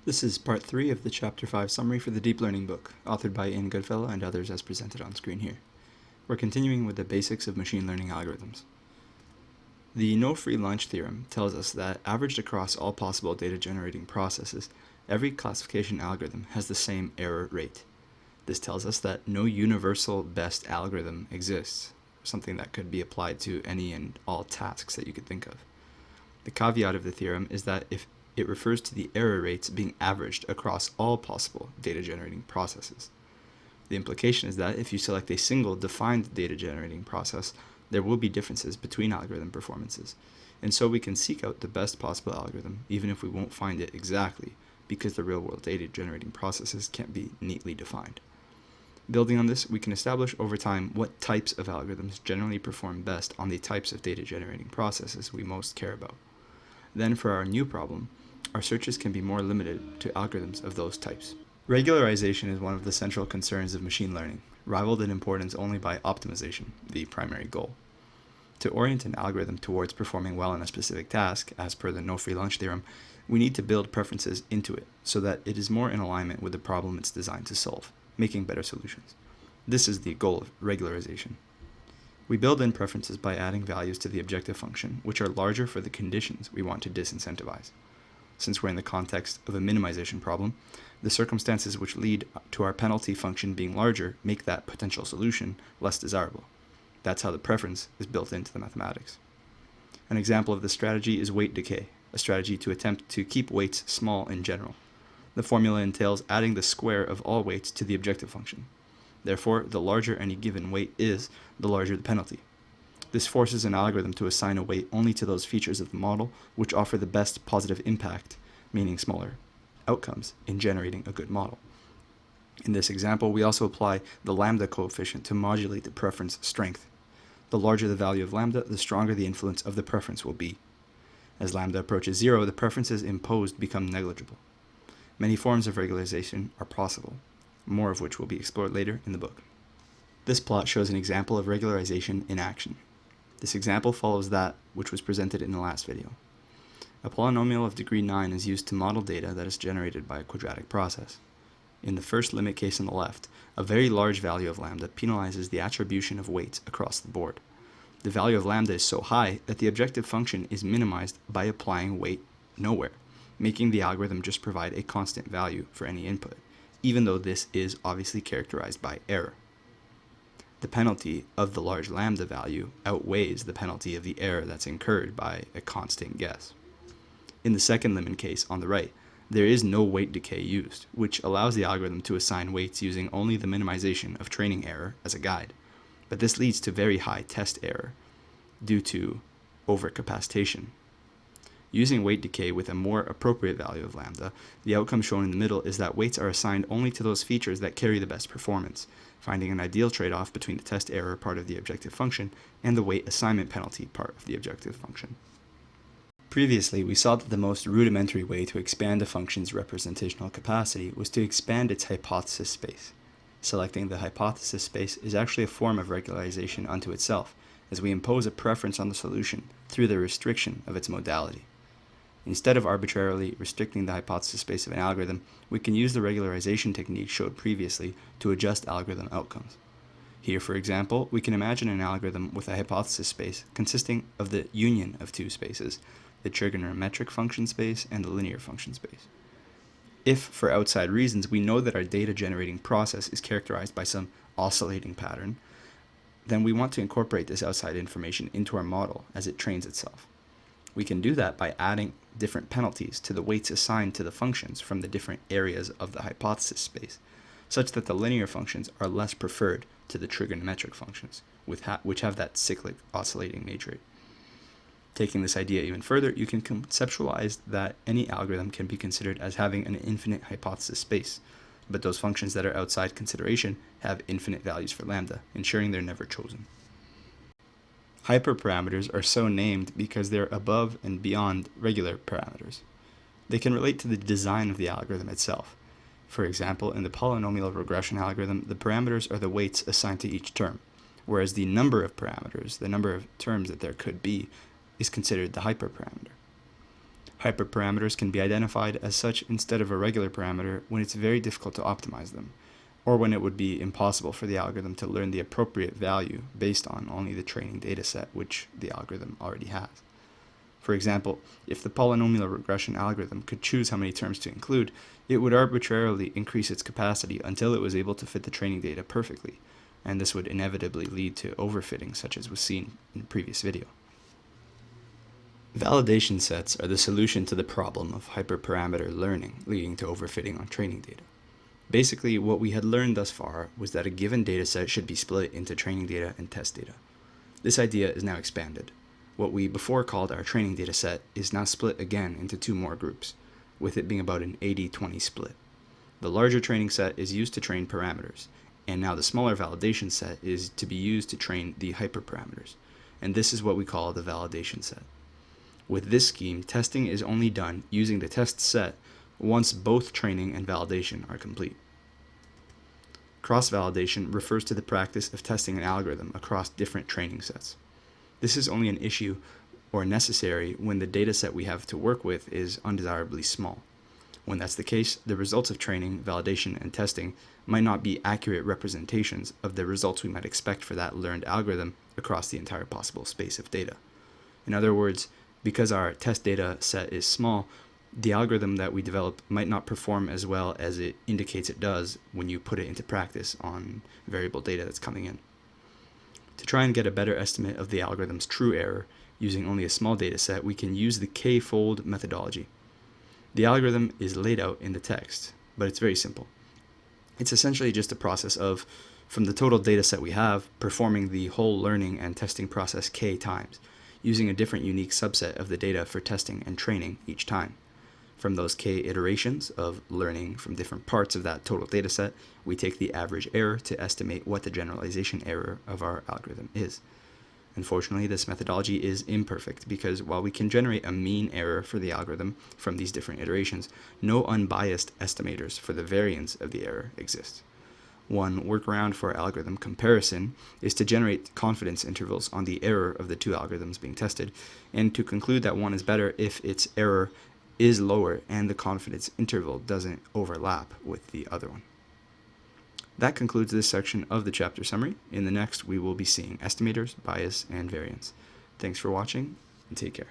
This is part 3 of the Chapter 5 summary for the Deep Learning book, authored by Ian Goodfellow and others as presented on screen here. We're continuing with the basics of machine learning algorithms. The no-free lunch theorem tells us that, averaged across all possible data-generating processes, every classification algorithm has the same error rate. This tells us that no universal best algorithm exists, something that could be applied to any and all tasks that you could think of. The caveat of the theorem is that if it refers to the error rates being averaged across all possible data-generating processes. The implication is that if you select a single defined data-generating process, there will be differences between algorithm performances, and so we can seek out the best possible algorithm even if we won't find it exactly, because the real-world data-generating processes can't be neatly defined. Building on this, we can establish over time what types of algorithms generally perform best on the types of data-generating processes we most care about. Then for our new problem, our searches can be more limited to algorithms of those types. Regularization is one of the central concerns of machine learning, rivaled in importance only by optimization, the primary goal. To orient an algorithm towards performing well in a specific task, as per the no-free lunch theorem, we need to build preferences into it so that it is more in alignment with the problem it's designed to solve, making better solutions. This is the goal of regularization. We build in preferences by adding values to the objective function, which are larger for the conditions we want to disincentivize. Since we're in the context of a minimization problem, the circumstances which lead to our penalty function being larger make that potential solution less desirable. That's how the preference is built into the mathematics. An example of this strategy is weight decay, a strategy to attempt to keep weights small in general. The formula entails adding the square of all weights to the objective function. Therefore, the larger any given weight is, the larger the penalty. This forces an algorithm to assign a weight only to those features of the model which offer the best positive impact, meaning smaller outcomes, in generating a good model. In this example, we also apply the lambda coefficient to modulate the preference strength. The larger the value of lambda, the stronger the influence of the preference will be. As lambda approaches 0, the preferences imposed become negligible. Many forms of regularization are possible, more of which will be explored later in the book. This plot shows an example of regularization in action. This example follows that which was presented in the last video. A polynomial of degree 9 is used to model data that is generated by a quadratic process. In the first limit case on the left, a very large value of lambda penalizes the attribution of weights across the board. The value of lambda is so high that the objective function is minimized by applying weight nowhere, making the algorithm just provide a constant value for any input, even though this is obviously characterized by error. The penalty of the large lambda value outweighs the penalty of the error that's incurred by a constant guess. In the second limit case on the right, there is no weight decay used, which allows the algorithm to assign weights using only the minimization of training error as a guide. But this leads to very high test error due to overcapacitation. Using weight decay with a more appropriate value of lambda, the outcome shown in the middle is that weights are assigned only to those features that carry the best performance, finding an ideal trade-off between the test error part of the objective function and the weight assignment penalty part of the objective function. Previously, we saw that the most rudimentary way to expand a function's representational capacity was to expand its hypothesis space. Selecting the hypothesis space is actually a form of regularization unto itself, as we impose a preference on the solution through the restriction of its modality. Instead of arbitrarily restricting the hypothesis space of an algorithm, we can use the regularization technique showed previously to adjust algorithm outcomes. Here, for example, we can imagine an algorithm with a hypothesis space consisting of the union of two spaces, the trigonometric function space and the linear function space. If, for outside reasons, we know that our data-generating process is characterized by some oscillating pattern, then we want to incorporate this outside information into our model as it trains itself. We can do that by adding different penalties to the weights assigned to the functions from the different areas of the hypothesis space, such that the linear functions are less preferred to the trigonometric functions, which have that cyclic oscillating nature. Taking this idea even further, you can conceptualize that any algorithm can be considered as having an infinite hypothesis space, but those functions that are outside consideration have infinite values for lambda, ensuring they're never chosen. Hyperparameters are so named because they're above and beyond regular parameters. They can relate to the design of the algorithm itself. For example, in the polynomial regression algorithm, the parameters are the weights assigned to each term, whereas the number of parameters, the number of terms that there could be, is considered the hyperparameter. Hyperparameters can be identified as such instead of a regular parameter when it's very difficult to optimize them, or when it would be impossible for the algorithm to learn the appropriate value based on only the training data set which the algorithm already has. For example, if the polynomial regression algorithm could choose how many terms to include, it would arbitrarily increase its capacity until it was able to fit the training data perfectly, and this would inevitably lead to overfitting, such as was seen in the previous video. Validation sets are the solution to the problem of hyperparameter learning leading to overfitting on training data. Basically, what we had learned thus far was that a given dataset should be split into training data and test data. This idea is now expanded. What we before called our training dataset is now split again into two more groups, with it being about an 80-20 split. The larger training set is used to train parameters, and now the smaller validation set is to be used to train the hyperparameters, and this is what we call the validation set. With this scheme, testing is only done using the test set once both training and validation are complete. Cross-validation refers to the practice of testing an algorithm across different training sets. This is only an issue or necessary when the dataset we have to work with is undesirably small. When that's the case, the results of training, validation, and testing might not be accurate representations of the results we might expect for that learned algorithm across the entire possible space of data. In other words, because our test data set is small, the algorithm that we develop might not perform as well as it indicates it does when you put it into practice on variable data that's coming in. To try and get a better estimate of the algorithm's true error using only a small data set, we can use the k-fold methodology. The algorithm is laid out in the text, but it's very simple. It's essentially just a process of, from the total data set we have, performing the whole learning and testing process k times, using a different unique subset of the data for testing and training each time. From those k iterations of learning from different parts of that total data set, we take the average error to estimate what the generalization error of our algorithm is. Unfortunately, this methodology is imperfect because while we can generate a mean error for the algorithm from these different iterations, no unbiased estimators for the variance of the error exist. One workaround for algorithm comparison is to generate confidence intervals on the error of the two algorithms being tested, and to conclude that one is better if its error is lower and the confidence interval doesn't overlap with the other one. That concludes this section of the chapter summary. In the next, we will be seeing estimators, bias, and variance. Thanks for watching, and take care.